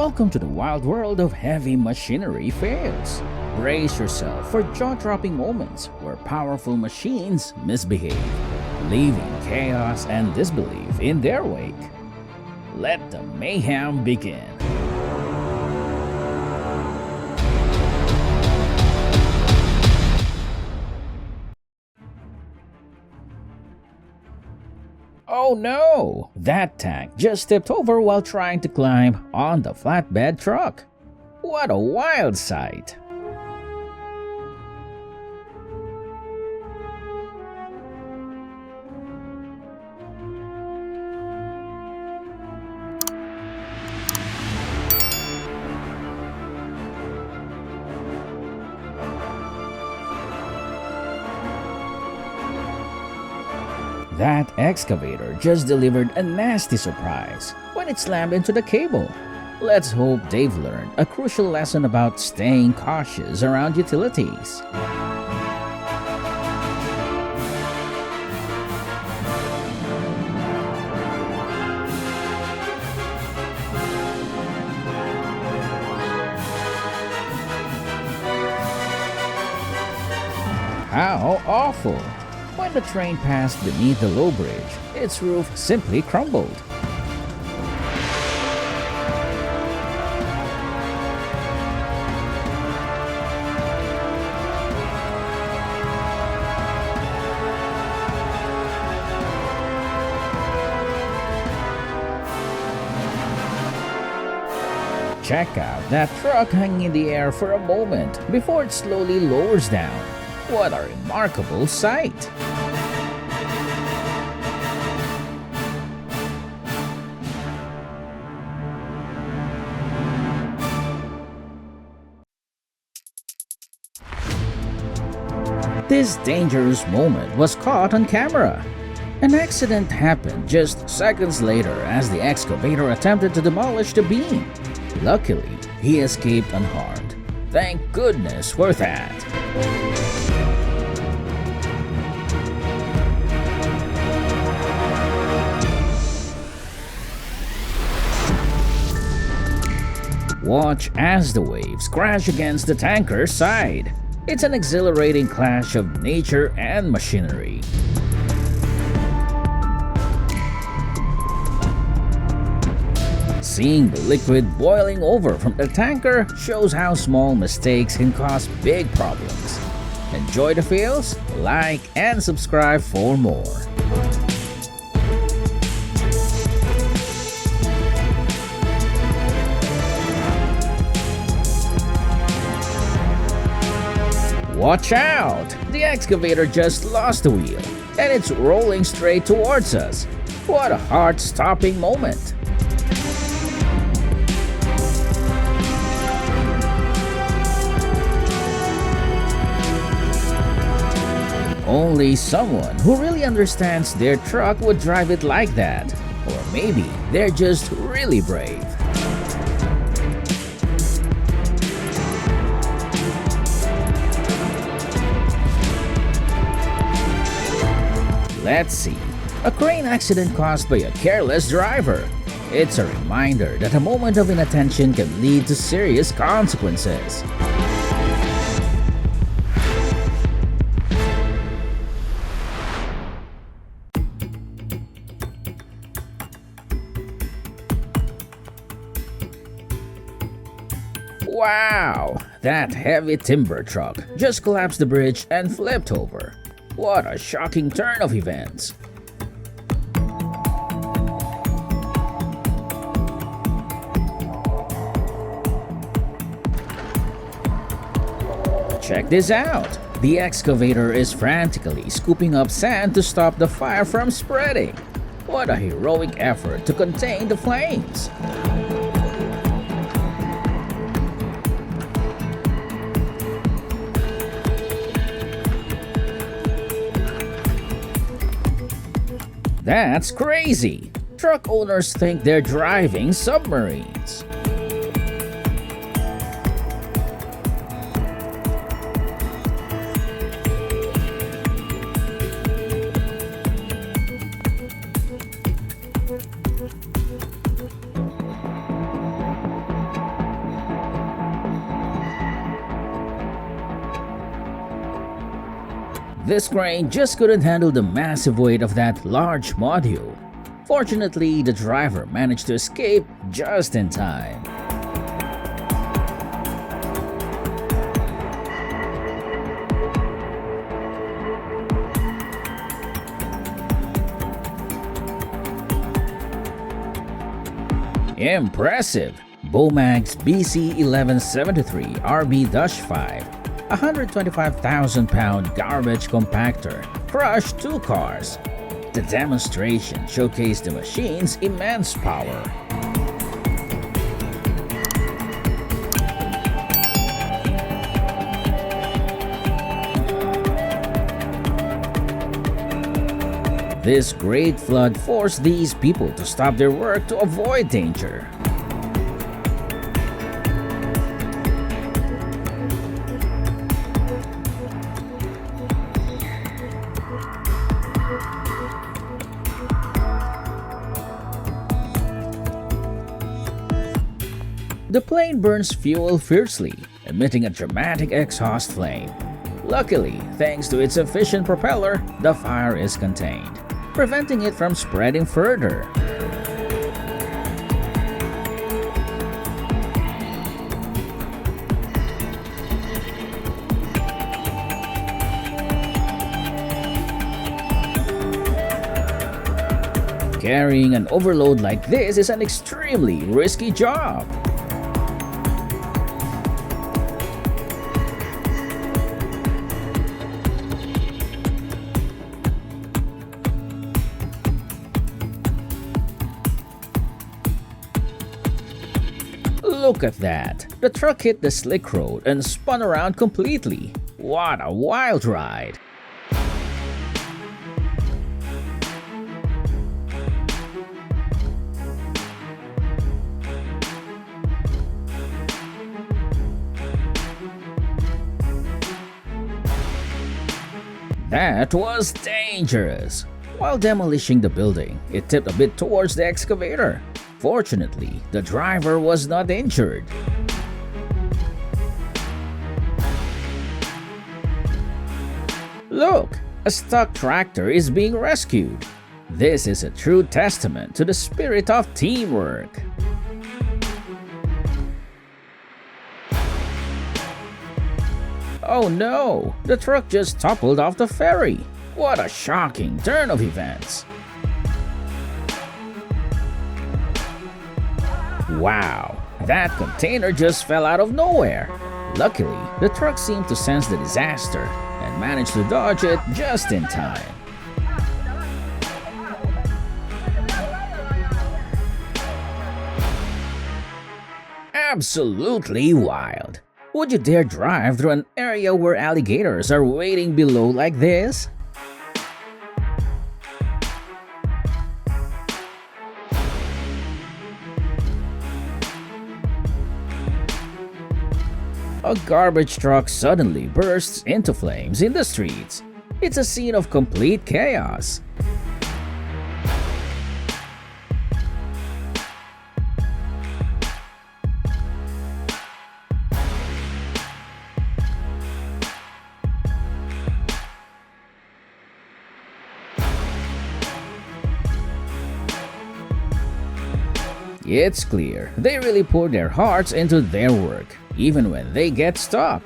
Welcome to the wild world of heavy machinery fails. Brace yourself for jaw-dropping moments where powerful machines misbehave, leaving chaos and disbelief in their wake. Let the mayhem begin. Oh no! That tank just tipped over while trying to climb on the flatbed truck. What a wild sight! That excavator just delivered a nasty surprise when it slammed into the cable. Let's hope they've learned a crucial lesson about staying cautious around utilities. How awful! When the train passed beneath the low bridge, its roof simply crumbled. Check out that truck hanging in the air for a moment before it slowly lowers down. What a remarkable sight! This dangerous moment was caught on camera. An accident happened just seconds later as the excavator attempted to demolish the beam. Luckily, he escaped unharmed. Thank goodness for that. Watch as the waves crash against the tanker's side. It's an exhilarating clash of nature and machinery. Seeing the liquid boiling over from the tanker shows how small mistakes can cause big problems. Enjoy the feels? Like and subscribe for more. Watch out! The excavator just lost the wheel, and it's rolling straight towards us. What a heart-stopping moment! Only someone who really understands their truck would drive it like that. Or maybe they're just really brave. Let's see. A crane accident caused by a careless driver. It's a reminder that a moment of inattention can lead to serious consequences. Wow! That heavy timber truck just collapsed the bridge and flipped over. What a shocking turn of events! Check this out! The excavator is frantically scooping up sand to stop the fire from spreading. What a heroic effort to contain the flames! That's crazy! Truck owners think they're driving submarines. This crane just couldn't handle the massive weight of that large module. Fortunately, the driver managed to escape just in time. Impressive! Bomag's BC1173 RB-5, 125,000-pound garbage compactor, crushed 2 cars. The demonstration showcased the machine's immense power. This great flood forced these people to stop their work to avoid danger. The plane burns fuel fiercely, emitting a dramatic exhaust flame. Luckily, thanks to its efficient propeller, the fire is contained, preventing it from spreading further. Carrying an overload like this is an extremely risky job. Look at that! The truck hit the slick road and spun around completely. What a wild ride! That was dangerous! While demolishing the building, it tipped a bit towards the excavator. Fortunately, the driver was not injured. Look! A stuck tractor is being rescued. This is a true testament to the spirit of teamwork. Oh no! The truck just toppled off the ferry. What a shocking turn of events! Wow, that container just fell out of nowhere. Luckily, the truck seemed to sense the disaster and managed to dodge it just in time. Absolutely wild. Would you dare drive through an area where alligators are waiting below like this? A garbage truck suddenly bursts into flames in the streets. It's a scene of complete chaos. It's clear they really pour their hearts into their work, even when they get stuck.